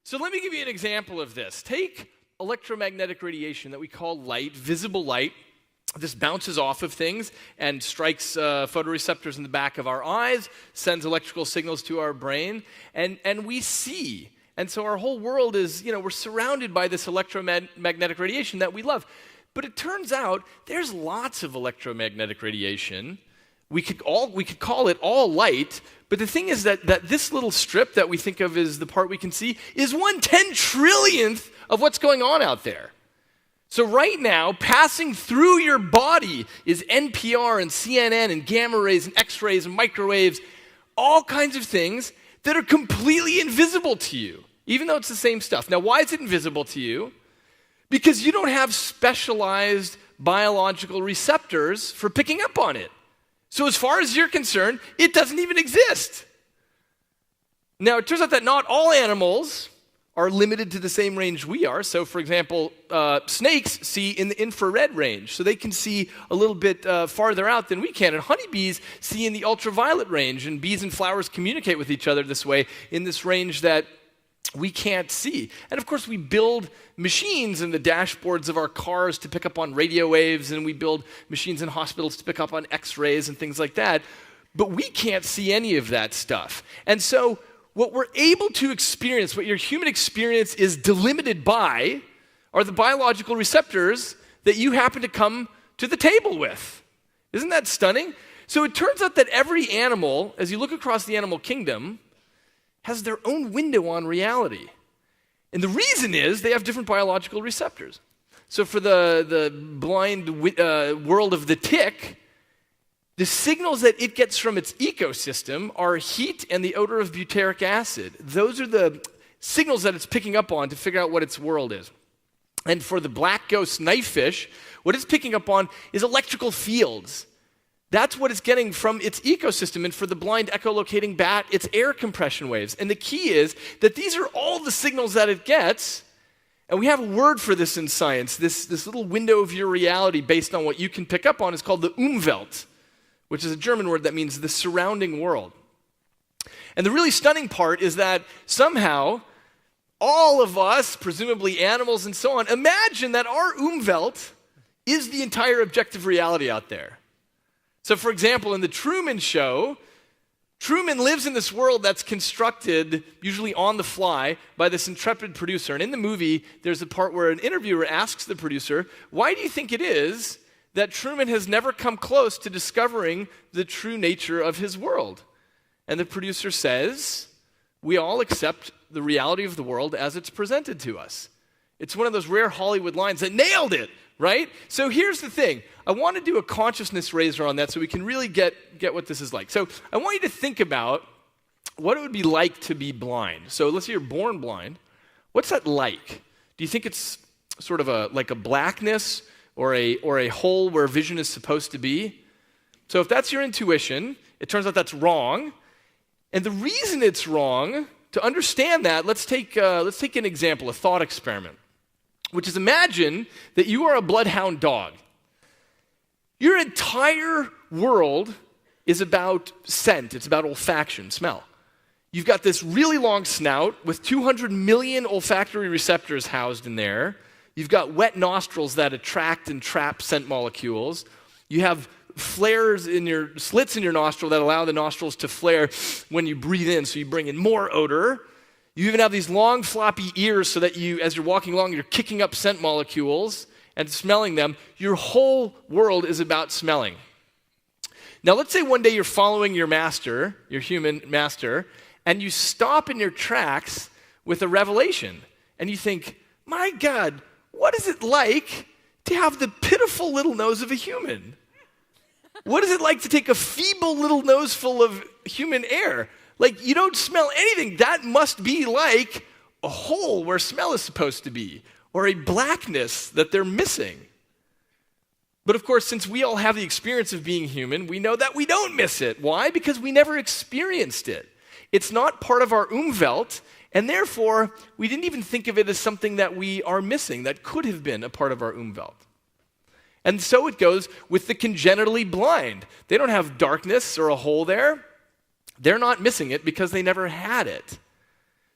So let me give you an example of this. Take electromagnetic radiation that we call light, visible light. This bounces off of things and strikes photoreceptors in the back of our eyes, sends electrical signals to our brain, and we see. And so our whole world is, we're surrounded by this electromagnetic radiation that we love. But it turns out there's lots of electromagnetic radiation. We could call it all light, but the thing is that this little strip that we think of as the part we can see is 1/10 trillionth of what's going on out there. So right now, passing through your body is NPR and CNN and gamma rays and X-rays and microwaves, all kinds of things that are completely invisible to you, even though it's the same stuff. Now, why is it invisible to you? Because you don't have specialized biological receptors for picking up on it. So as far as you're concerned, it doesn't even exist. Now, it turns out that not all animals are limited to the same range we are. So, for example, snakes see in the infrared range, so they can see a little bit farther out than we can. And honeybees see in the ultraviolet range, and bees and flowers communicate with each other this way in this range that we can't see. And of course, we build machines in the dashboards of our cars to pick up on radio waves, and we build machines in hospitals to pick up on X-rays and things like that. But we can't see any of that stuff. And so what we're able to experience, what your human experience is delimited by, are the biological receptors that you happen to come to the table with. Isn't that stunning? So it turns out that every animal, as you look across the animal kingdom, has their own window on reality. And the reason is they have different biological receptors. So for the blind world of the tick, the signals that it gets from its ecosystem are heat and the odor of butyric acid. Those are the signals that it's picking up on to figure out what its world is. And for the black ghost knifefish, what it's picking up on is electrical fields. That's what it's getting from its ecosystem. And for the blind echolocating bat, it's air compression waves. And the key is that these are all the signals that it gets. And we have a word for this in science. This little window of your reality based on what you can pick up on is called the Umwelt, which is a German word that means the surrounding world. And the really stunning part is that somehow all of us, presumably animals and so on, imagine that our Umwelt is the entire objective reality out there. So, for example, in the Truman Show, Truman lives in this world that's constructed, usually on the fly, by this intrepid producer. And in the movie, there's a part where an interviewer asks the producer, why do you think it is that Truman has never come close to discovering the true nature of his world? And the producer says, we all accept the reality of the world as it's presented to us. It's one of those rare Hollywood lines that nailed it, right? So here's the thing. I want to do a consciousness raiser on that so we can really get what this is like. So I want you to think about what it would be like to be blind. So let's say you're born blind. What's that like? Do you think it's sort of like a blackness or a hole where vision is supposed to be? So if that's your intuition, it turns out that's wrong. And the reason it's wrong, to understand that, let's take an example, a thought experiment, which is imagine that you are a bloodhound dog. Your entire world is about scent. It's about olfaction, smell. You've got this really long snout with 200 million olfactory receptors housed in there. You've got wet nostrils that attract and trap scent molecules. You have flares in your slits in your nostril that allow the nostrils to flare when you breathe in, so you bring in more odor. You even have these long floppy ears so that you, as you're walking along, you're kicking up scent molecules and smelling them. Your whole world is about smelling. Now let's say one day you're following your master, your human master, and you stop in your tracks with a revelation. And you think, my God, what is it like to have the pitiful little nose of a human? What is it like to take a feeble little nose full of human air? Like, you don't smell anything. That must be like a hole where smell is supposed to be, or a blackness that they're missing. But of course, since we all have the experience of being human, we know that we don't miss it. Why? Because we never experienced it. It's not part of our Umwelt, and therefore, we didn't even think of it as something that we are missing, that could have been a part of our Umwelt. And so it goes with the congenitally blind. They don't have darkness or a hole there. They're not missing it because they never had it.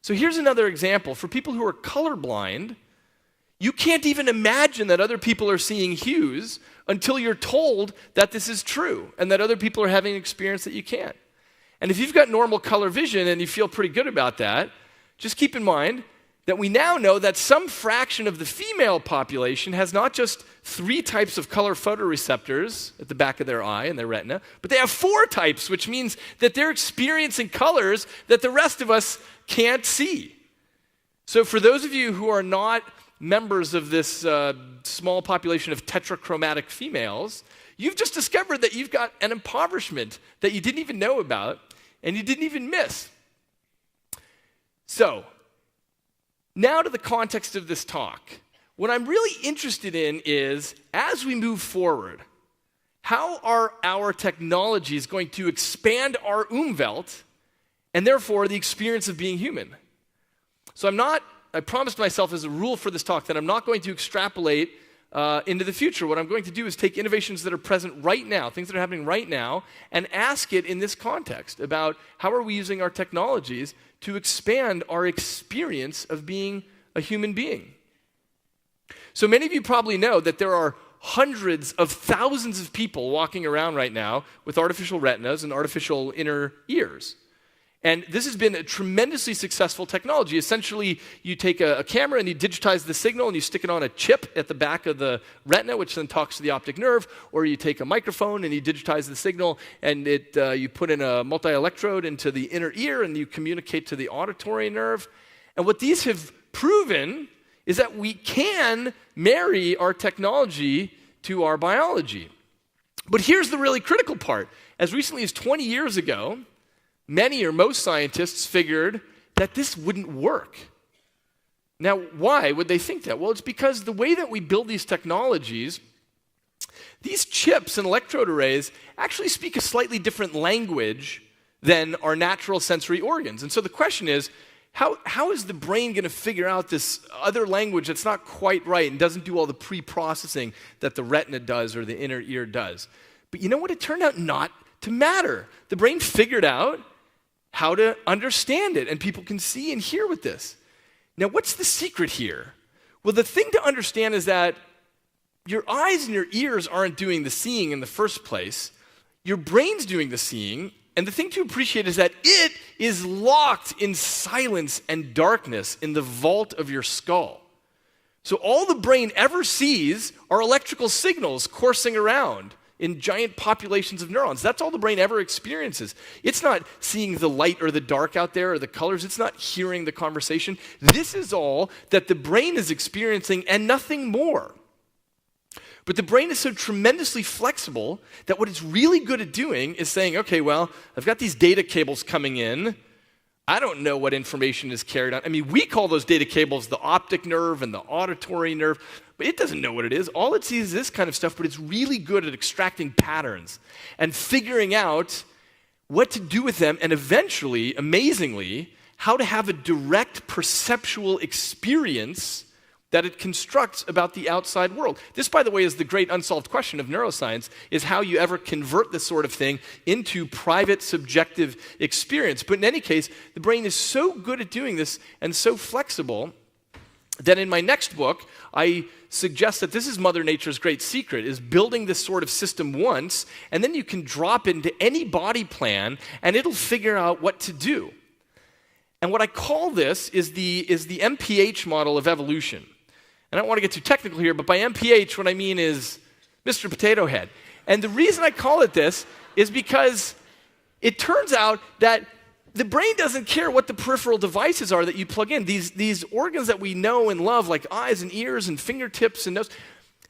So here's another example. For people who are colorblind, you can't even imagine that other people are seeing hues until you're told that this is true and that other people are having an experience that you can't. And if you've got normal color vision and you feel pretty good about that, just keep in mind that we now know that some fraction of the female population has not just 3 types of color photoreceptors at the back of their eye and their retina, but they have 4 types, which means that they're experiencing colors that the rest of us can't see. So for those of you who are not members of this small population of tetrachromatic females, you've just discovered that you've got an impoverishment that you didn't even know about and you didn't even miss. So, now to the context of this talk. What I'm really interested in is, as we move forward, how are our technologies going to expand our Umwelt and therefore the experience of being human? So I promised myself as a rule for this talk that I'm not going to extrapolate into the future. What I'm going to do is take innovations that are present right now, things that are happening right now, and ask it in this context about how are we using our technologies to expand our experience of being a human being. So many of you probably know that there are hundreds of thousands of people walking around right now with artificial retinas and artificial inner ears. And this has been a tremendously successful technology. Essentially, you take a camera and you digitize the signal and you stick it on a chip at the back of the retina, which then talks to the optic nerve, or you take a microphone and you digitize the signal and you put in a multi-electrode into the inner ear and you communicate to the auditory nerve. And what these have proven is that we can marry our technology to our biology. But here's the really critical part. As recently as 20 years ago, many or most scientists figured that this wouldn't work. Now, why would they think that? Well, it's because the way that we build these technologies, these chips and electrode arrays actually speak a slightly different language than our natural sensory organs. And so the question is, how is the brain going to figure out this other language that's not quite right and doesn't do all the pre-processing that the retina does or the inner ear does? But you know what? It turned out not to matter. The brain figured out how to understand it, and people can see and hear with this. Now, what's the secret here? Well, the thing to understand is that your eyes and your ears aren't doing the seeing in the first place. Your brain's doing the seeing, and the thing to appreciate is that it is locked in silence and darkness in the vault of your skull. So all the brain ever sees are electrical signals coursing around in giant populations of neurons. That's all the brain ever experiences. It's not seeing the light or the dark out there or the colors. It's not hearing the conversation. This is all that the brain is experiencing and nothing more. But the brain is so tremendously flexible that what it's really good at doing is saying, okay, well, I've got these data cables coming in. I don't know what information is carried on. I mean, we call those data cables the optic nerve and the auditory nerve, but it doesn't know what it is. All it sees is this kind of stuff, but it's really good at extracting patterns and figuring out what to do with them and eventually, amazingly, how to have a direct perceptual experience that it constructs about the outside world. This, by the way, is the great unsolved question of neuroscience, is how you ever convert this sort of thing into private, subjective experience. But in any case, the brain is so good at doing this and so flexible that in my next book, I suggest that this is Mother Nature's great secret, is building this sort of system once, and then you can drop it into any body plan, and it'll figure out what to do. And what I call this is the MPH model of evolution. And I don't want to get too technical here, but by MPH, what I mean is Mr. Potato Head. And the reason I call it this is because it turns out that the brain doesn't care what the peripheral devices are that you plug in. These organs that we know and love, like eyes and ears and fingertips and nose,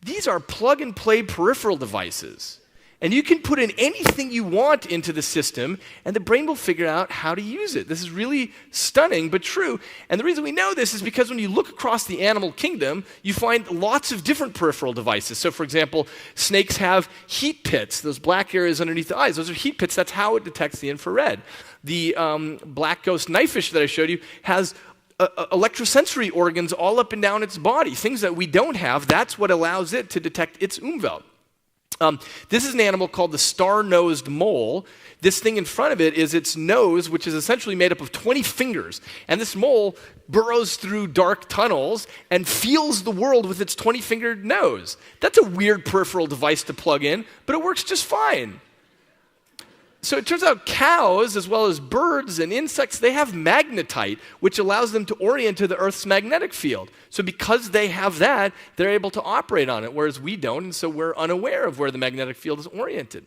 these are plug-and-play peripheral devices. And you can put in anything you want into the system, and the brain will figure out how to use it. This is really stunning, but true. And the reason we know this is because when you look across the animal kingdom, you find lots of different peripheral devices. So, for example, snakes have heat pits, those black areas underneath the eyes. Those are heat pits. That's how it detects the infrared. The black ghost knifefish that I showed you has electrosensory organs all up and down its body, things that we don't have. That's what allows it to detect its Umwelt. This is an animal called the star-nosed mole. This thing in front of it is its nose, which is essentially made up of 20 fingers. And this mole burrows through dark tunnels and feels the world with its 20-fingered nose. That's a weird peripheral device to plug in, but it works just fine. So it turns out cows, as well as birds and insects, they have magnetite, which allows them to orient to the Earth's magnetic field. So because they have that, they're able to operate on it, whereas we don't, and so we're unaware of where the magnetic field is oriented.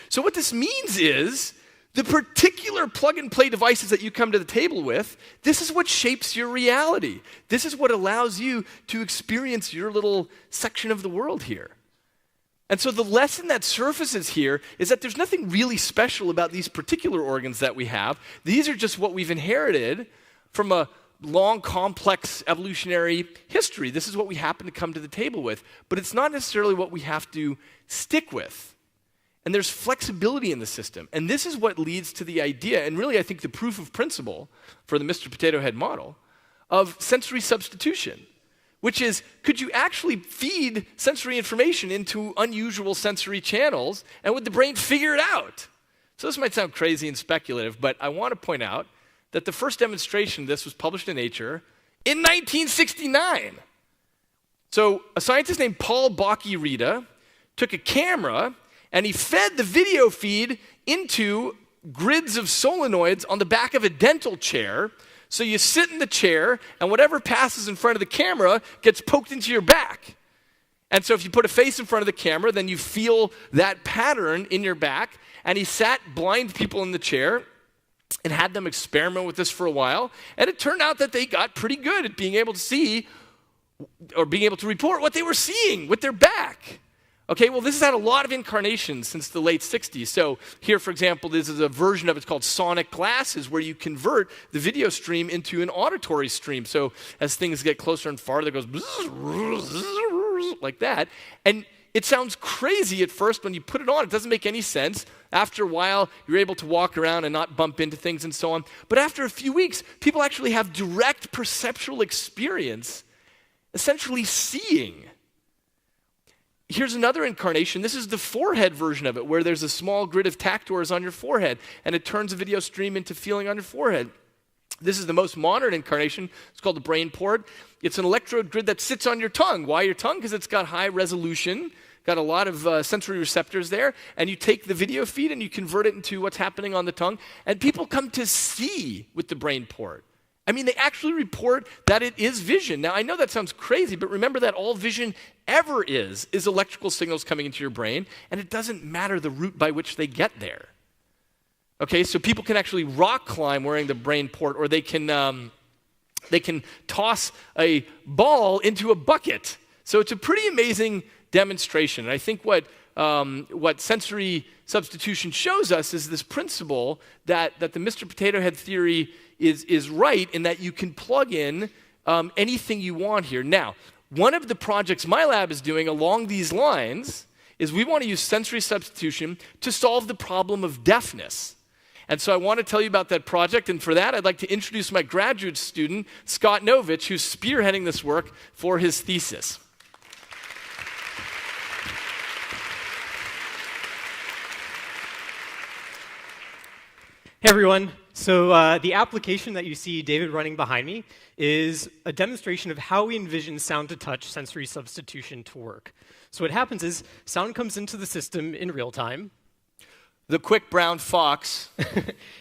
So what this means is the particular plug-and-play devices that you come to the table with, this is what shapes your reality. This is what allows you to experience your little section of the world here. And so the lesson that surfaces here is that there's nothing really special about these particular organs that we have. These are just what we've inherited from a long, complex evolutionary history. This is what we happen to come to the table with. But it's not necessarily what we have to stick with. And there's flexibility in the system. And this is what leads to the idea, and really I think the proof of principle for the Mr. Potato Head model, of sensory substitution. Which is, could you actually feed sensory information into unusual sensory channels, and would the brain figure it out? So this might sound crazy and speculative, but I want to point out that the first demonstration of this was published in Nature in 1969. So a scientist named Paul Bakke-Rita took a camera, and he fed the video feed into grids of solenoids on the back of a dental chair. So you sit in the chair, and whatever passes in front of the camera gets poked into your back. And so if you put a face in front of the camera, then you feel that pattern in your back. And he sat blind people in the chair and had them experiment with this for a while. And it turned out that they got pretty good at being able to see or being able to report what they were seeing with their back. Okay, well, this has had a lot of incarnations since the late 60s. So here, for example, this is a version of it called sonic glasses, where you convert the video stream into an auditory stream. So as things get closer and farther, it goes like that. And it sounds crazy at first when you put it on. It doesn't make any sense. After a while, you're able to walk around and not bump into things and so on. But after a few weeks, people actually have direct perceptual experience, essentially seeing. Here's another incarnation. This is the forehead version of it, where there's a small grid of tactors on your forehead, and it turns a video stream into feeling on your forehead. This is the most modern incarnation. It's called the brain port. It's an electrode grid that sits on your tongue. Why your tongue? Because it's got high resolution, got a lot of sensory receptors there, and you take the video feed and you convert it into what's happening on the tongue, and people come to see with the brain port. I mean, they actually report that it is vision. Now, I know that sounds crazy, but remember that all vision ever is electrical signals coming into your brain, and it doesn't matter the route by which they get there. Okay, so people can actually rock climb wearing the brain port, or they can toss a ball into a bucket. So it's a pretty amazing demonstration. And I think what sensory substitution shows us is this principle that the Mr. Potato Head theory is right, in that you can plug in anything you want here. Now, one of the projects my lab is doing along these lines is we want to use sensory substitution to solve the problem of deafness. And so I want to tell you about that project, and for that I'd like to introduce my graduate student, Scott Novich, who's spearheading this work for his thesis. Hey everyone. So the application that you see David running behind me is a demonstration of how we envision sound-to-touch sensory substitution to work. So what happens is sound comes into the system in real time. The quick brown fox.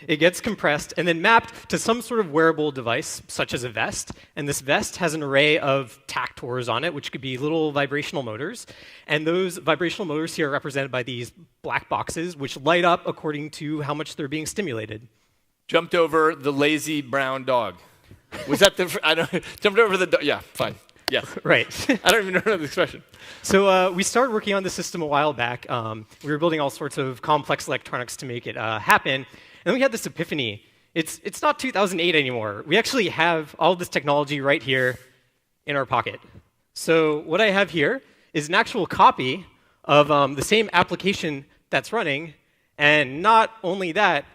It gets compressed and then mapped to some sort of wearable device, such as a vest. And this vest has an array of tactors on it, which could be little vibrational motors. And those vibrational motors here are represented by these black boxes, which light up according to how much they're being stimulated. Jumped over the lazy brown dog. Was that jumped over the dog? Yeah, fine. Yes. Right. I don't even know the expression. So we started working on the system a while back. We were building all sorts of complex electronics to make it happen. And then we had this epiphany. It's not 2008 anymore. We actually have all this technology right here in our pocket. So what I have here is an actual copy of the same application that's running. And not only that,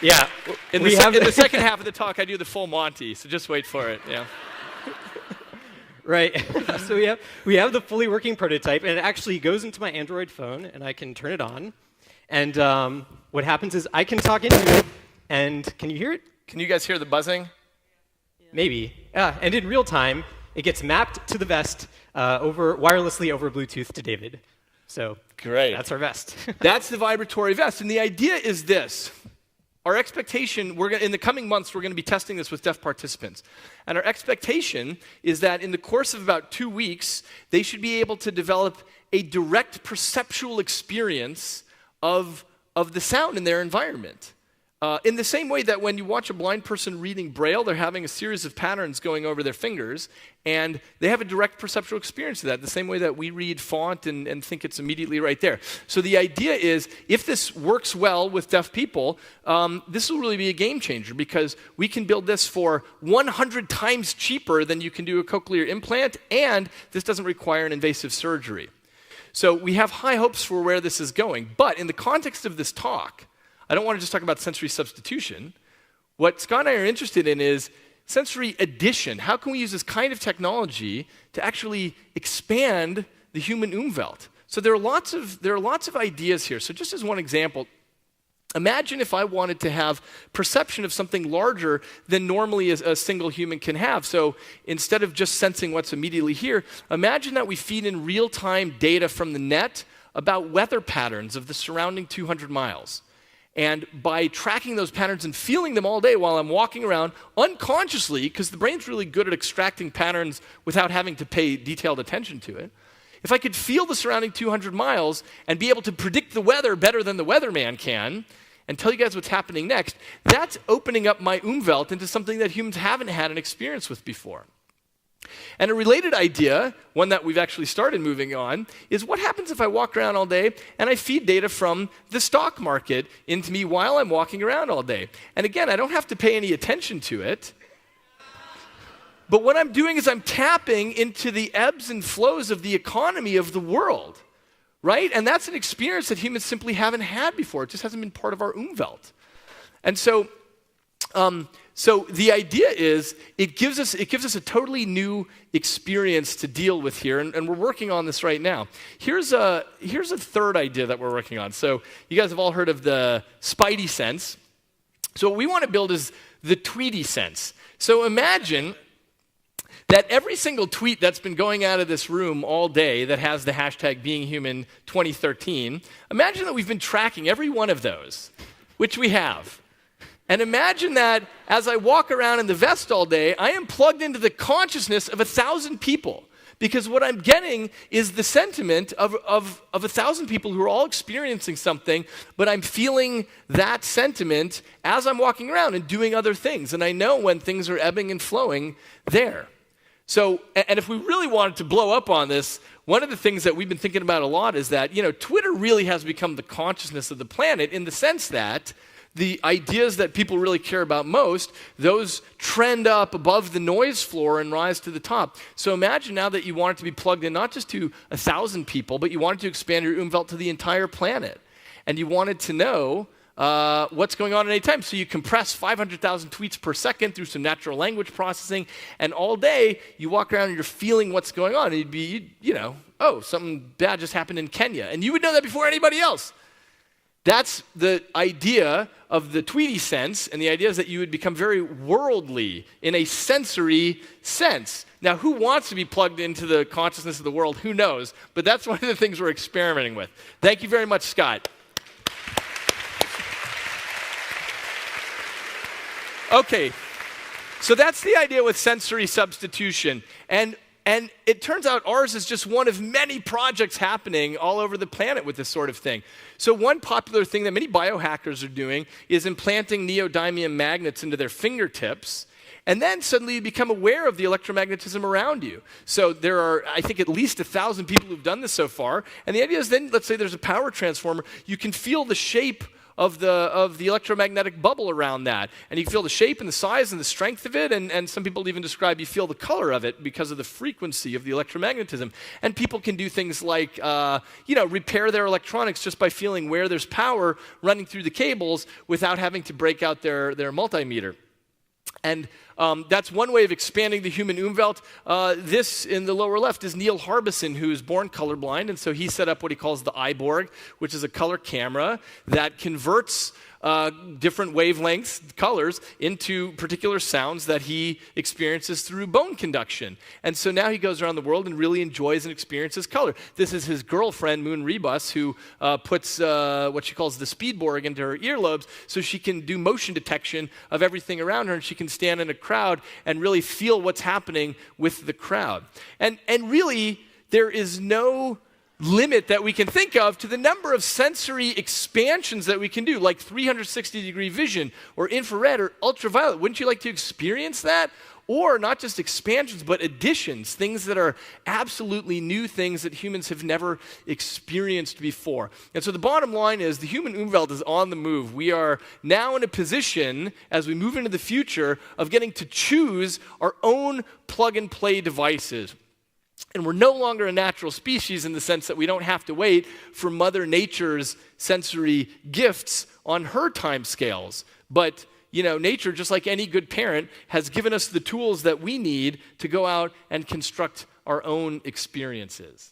Yeah. In the second half of the talk, I do the full Monty, so just wait for it. Yeah. Right. So we have the fully working prototype, and it actually goes into my Android phone, and I can turn it on. And what happens is I can talk into it, and can you hear it? Can you guys hear the buzzing? Maybe. And in real time, it gets mapped to the vest wirelessly over Bluetooth to David. So great. That's our vest. That's the vibratory vest. And the idea is this. Our expectation, in the coming months, we're going to be testing this with deaf participants. And our expectation is that in the course of about 2 weeks, they should be able to develop a direct perceptual experience of the sound in their environment. In the same way that when you watch a blind person reading Braille, they're having a series of patterns going over their fingers, and they have a direct perceptual experience of that, the same way that we read font and think it's immediately right there. So the idea is, if this works well with deaf people, this will really be a game changer, because we can build this for 100 times cheaper than you can do a cochlear implant, and this doesn't require an invasive surgery. So we have high hopes for where this is going. But in the context of this talk, I don't want to just talk about sensory substitution. What Scott and I are interested in is sensory addition. How can we use this kind of technology to actually expand the human Umwelt? So there are lots of ideas here. So just as one example, imagine if I wanted to have perception of something larger than normally a single human can have. So instead of just sensing what's immediately here, imagine that we feed in real-time data from the net about weather patterns of the surrounding 200 miles. And by tracking those patterns and feeling them all day while I'm walking around unconsciously, because the brain's really good at extracting patterns without having to pay detailed attention to it, if I could feel the surrounding 200 miles and be able to predict the weather better than the weatherman can, and tell you guys what's happening next, that's opening up my Umwelt into something that humans haven't had an experience with before. And a related idea, one that we've actually started moving on, is what happens if I walk around all day and I feed data from the stock market into me while I'm walking around all day? And again, I don't have to pay any attention to it. But what I'm doing is I'm tapping into the ebbs and flows of the economy of the world, right? And that's an experience that humans simply haven't had before. It just hasn't been part of our Umwelt. And so the idea is it gives us a totally new experience to deal with here, and we're working on this right now. Here's a third idea that we're working on. So you guys have all heard of the Spidey sense. So what we want to build is the Tweety sense. So imagine that every single tweet that's been going out of this room all day that has the hashtag BeingHuman2013, imagine that we've been tracking every one of those, which we have. And imagine that as I walk around in the vest all day, I am plugged into the consciousness of 1,000 people. Because what I'm getting is the sentiment of 1,000 people who are all experiencing something, but I'm feeling that sentiment as I'm walking around and doing other things. And I know when things are ebbing and flowing there. So, and if we really wanted to blow up on this, one of the things that we've been thinking about a lot is that, Twitter really has become the consciousness of the planet, in the sense that the ideas that people really care about most, those trend up above the noise floor and rise to the top. So imagine now that you want it to be plugged in not just to 1,000 people, but you wanted to expand your Umwelt to the entire planet. And you wanted to know what's going on at any time. So you compress 500,000 tweets per second through some natural language processing, and all day you walk around and you're feeling what's going on. And you'd be, oh, something bad just happened in Kenya. And you would know that before anybody else. That's the idea of the Tweety sense, and the idea is that you would become very worldly in a sensory sense. Now, who wants to be plugged into the consciousness of the world? Who knows? But that's one of the things we're experimenting with. Thank you very much, Scott. Okay, so that's the idea with sensory substitution. And it turns out ours is just one of many projects happening all over the planet with this sort of thing. So one popular thing that many biohackers are doing is implanting neodymium magnets into their fingertips, and then suddenly you become aware of the electromagnetism around you. So there are, I think, at least 1,000 people who've done this so far. And the idea is then, let's say there's a power transformer, you can feel the shape of the electromagnetic bubble around that. And you feel the shape and the size and the strength of it, and some people even describe you feel the color of it because of the frequency of the electromagnetism. And people can do things like, repair their electronics just by feeling where there's power running through the cables without having to break out their multimeter. And that's one way of expanding the human Umwelt. This in the lower left is Neil Harbison, who is born colorblind, and so he set up what he calls the iBorg, which is a color camera that converts different wavelengths, colors, into particular sounds that he experiences through bone conduction. And so now he goes around the world and really enjoys and experiences color. This is his girlfriend, Moon Rebus, who puts what she calls the speedborg into her earlobes so she can do motion detection of everything around her, and she can stand in a crowd and really feel what's happening with the crowd. And really, there is no limit that we can think of to the number of sensory expansions that we can do, like 360-degree vision or infrared or ultraviolet. Wouldn't you like to experience that? Or not just expansions, but additions, things that are absolutely new things that humans have never experienced before. And so the bottom line is the human Umwelt is on the move. We are now in a position, as we move into the future, of getting to choose our own plug-and-play devices. And we're no longer a natural species in the sense that we don't have to wait for Mother Nature's sensory gifts on her time scales. But, nature, just like any good parent, has given us the tools that we need to go out and construct our own experiences.